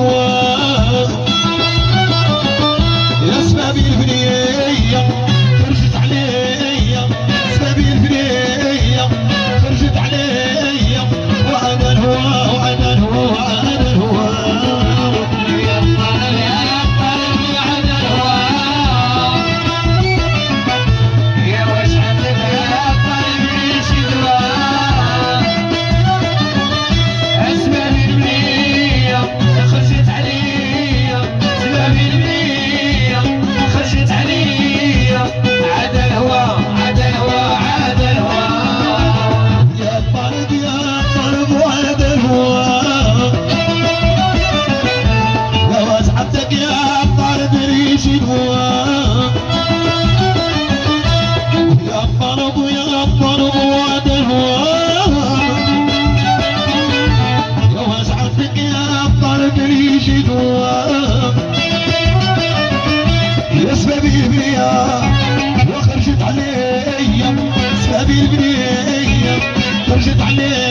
الهوى يا سبابي البنية خرجت عليا سبابي البنية خرجت عليا وأنا الهوى وأنا الهوى وأنا الهوى يا طالب يا طالب يا أنا الهوى يا واش عندك يا طالب ليش دواء سبابي البنية خرجت عليا سبابي البنية خرجت عليا عاد الهوى عاد الهوى عاد الهوى يا طالب وعاد الهوى يا واش عندك يا طالب ريش الهوى يا طالب وعاد الهوى يا واش عندك يا طالب ريش الهوى يا سبابي البنية وخرجت عليا سبابي البنية خرجت عليا